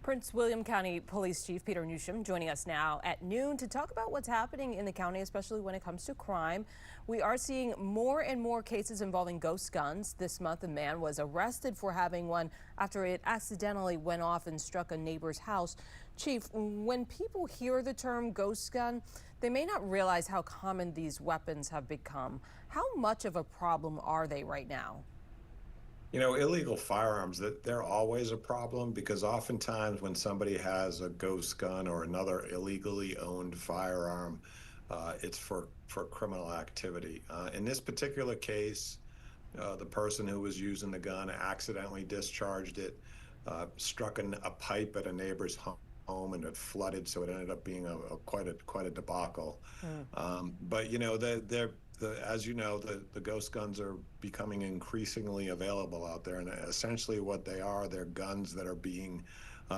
Prince William County Police Chief Peter Newsham joining us now at noon to talk about what's happening in the county, especially when it comes to crime. We are seeing more and more cases involving ghost guns. This month, a man was arrested for having one after it accidentally went off and struck a neighbor's house. Chief, when people hear the term ghost gun, they may not realize how common these weapons have become. How much of a problem are they right now? You know, illegal firearms, they're always a problem because oftentimes when somebody has a ghost gun or another illegally owned firearm, it's for criminal activity. In this particular case, the person who was using the gun accidentally discharged it, struck a pipe at a neighbor's home, and it flooded, so it ended up being quite a debacle. But you know, as you know, the ghost guns are becoming increasingly available out there, and essentially what they are, they're guns that are being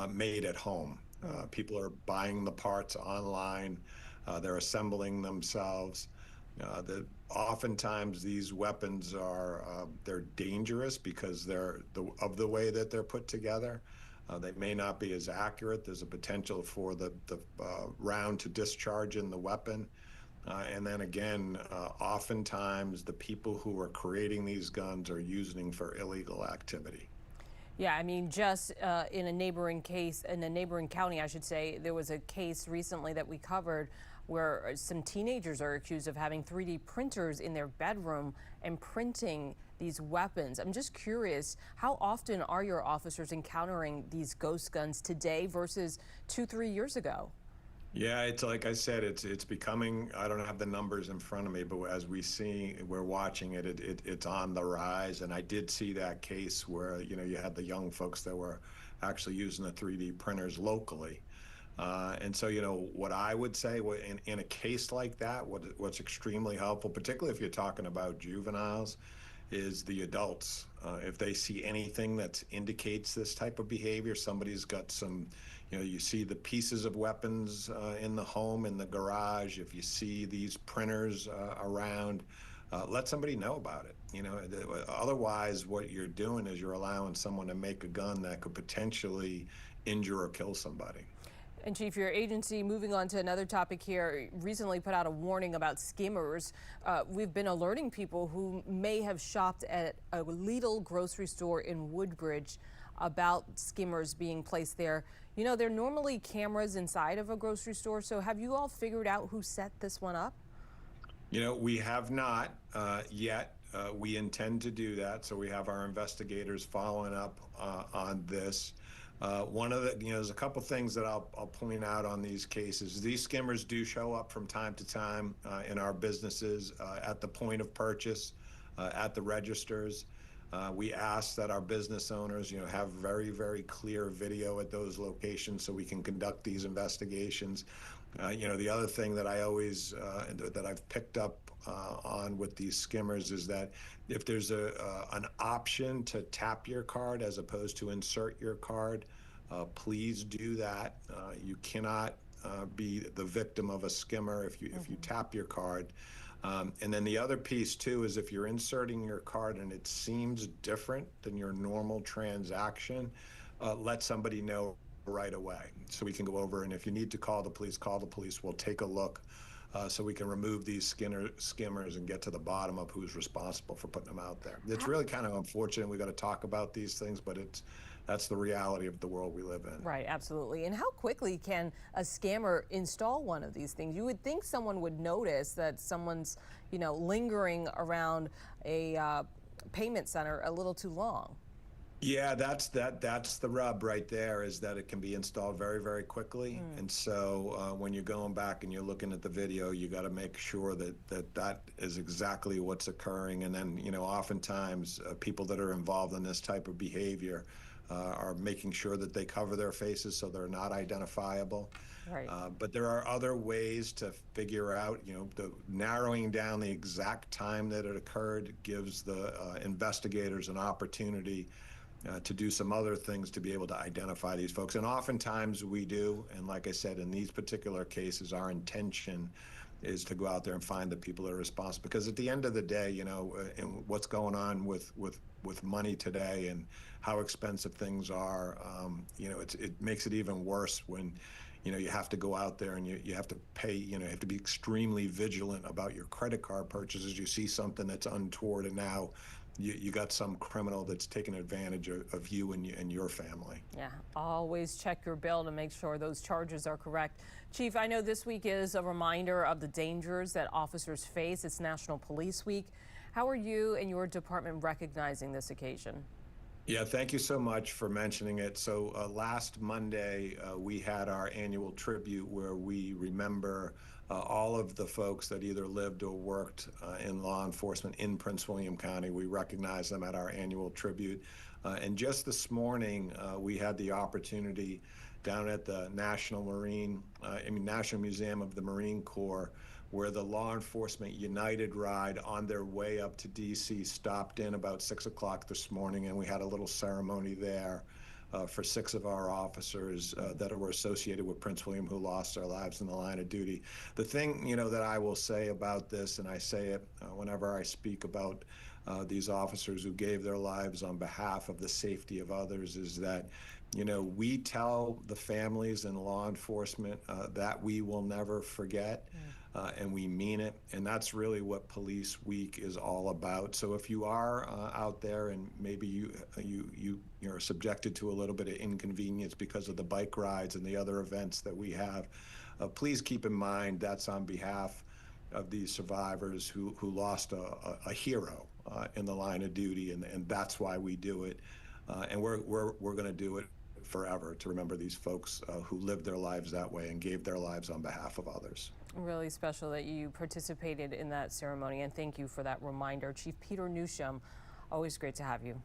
made at home. People are buying the parts online, they're assembling themselves. Oftentimes these weapons they're dangerous because of the way that they're put together. They may not be as accurate. There's a potential for the round to discharge in the weapon. And then again, oftentimes the people who are creating these guns are using for illegal activity. Yeah, I mean, just in a neighboring county, I should say, there was a case recently that we covered where some teenagers are accused of having 3D printers in their bedroom and printing these weapons. I'm just curious, how often are your officers encountering these ghost guns today versus 2-3 years ago? Yeah, it's like I said, it's becoming, I don't have the numbers in front of me, but as we're watching it's on the rise. And I did see that case where, you know, you had the young folks that were actually using the 3D printers locally. And so, you know, what I would say in a case like that, what's extremely helpful, particularly if you're talking about juveniles, is the adults. If they see anything that indicates this type of behavior, somebody's got some, you know, you see the pieces of weapons in the home, in the garage, if you see these printers around, let somebody know about it. You know, otherwise what you're doing is you're allowing someone to make a gun that could potentially injure or kill somebody. And Chief, your agency, moving on to another topic here, recently put out a warning about skimmers. We've been alerting people who may have shopped at a Lidl grocery store in Woodbridge about skimmers being placed there. You know, there are normally cameras inside of a grocery store, so have you all figured out who set this one up? You know, we have not yet. We intend to do that, so we have our investigators following up on this. One of the, you know, there's a couple things that I'll point out on these cases. These skimmers do show up from time to time in our businesses, at the point of purchase, at the registers. We ask that our business owners, you know, have very, very clear video at those locations so we can conduct these investigations. You know, the other thing that I always, that I've picked up on with these skimmers is that if there's an option to tap your card as opposed to insert your card, please do that. You cannot be the victim of a skimmer if you tap your card. And then the other piece too is if you're inserting your card and it seems different than your normal transaction, let somebody know right away so we can go over, and if you need to call the police. We'll take a look so we can remove these skimmers and get to the bottom of who's responsible for putting them out there. It's really kind of unfortunate we got to talk about these things, but that's the reality of the world we live in. Right, absolutely. And how quickly can a scammer install one of these things? You would think someone would notice that someone's, you know, lingering around a payment center a little too long. Yeah, that's the rub right there, is that it can be installed very, very quickly. And so when you're going back and you're looking at the video, you got to make sure that is exactly what's occurring. And then, you know, oftentimes people that are involved in this type of behavior are making sure that they cover their faces so they're not identifiable. Right. But there are other ways to figure out, you know, narrowing down the exact time that it occurred gives the investigators an opportunity to do some other things to be able to identify these folks. And oftentimes we do. And like I said, in these particular cases, our intention is to go out there and find the people that are responsible. Because at the end of the day, you know, and what's going on with money today and how expensive things are, you know, it makes it even worse when, you know, you have to go out there and you have to pay, you know, you have to be extremely vigilant about your credit card purchases. You see something that's untoward, and now you got some criminal that's taking advantage of you and your family. Yeah, always check your bill to make sure those charges are correct. Chief, I know this week is a reminder of the dangers that officers face. It's National Police Week. How are you and your department recognizing this occasion? Yeah, thank you so much for mentioning it. So last Monday, we had our annual tribute where we remember all of the folks that either lived or worked in law enforcement in Prince William County. We recognize them at our annual tribute. And just this morning, we had the opportunity down at the National Museum of the Marine Corps, where the Law Enforcement United ride on their way up to DC stopped in about 6 o'clock this morning, and we had a little ceremony there for 6 of our officers that were associated with Prince William who lost their lives in the line of duty. The thing, you know, that I will say about this, and I say it whenever I speak about these officers who gave their lives on behalf of the safety of others, is that, you know, we tell the families in law enforcement that we will never forget. And we mean it, and that's really what Police Week is all about. So if you are out there and maybe you're subjected to a little bit of inconvenience because of the bike rides and the other events that we have, please keep in mind that's on behalf of these survivors who lost a hero in the line of duty, and that's why we do it. And we're going to do it forever to remember these folks who lived their lives that way and gave their lives on behalf of others. Really special that you participated in that ceremony, and thank you for that reminder. Chief Peter Newsham, always great to have you.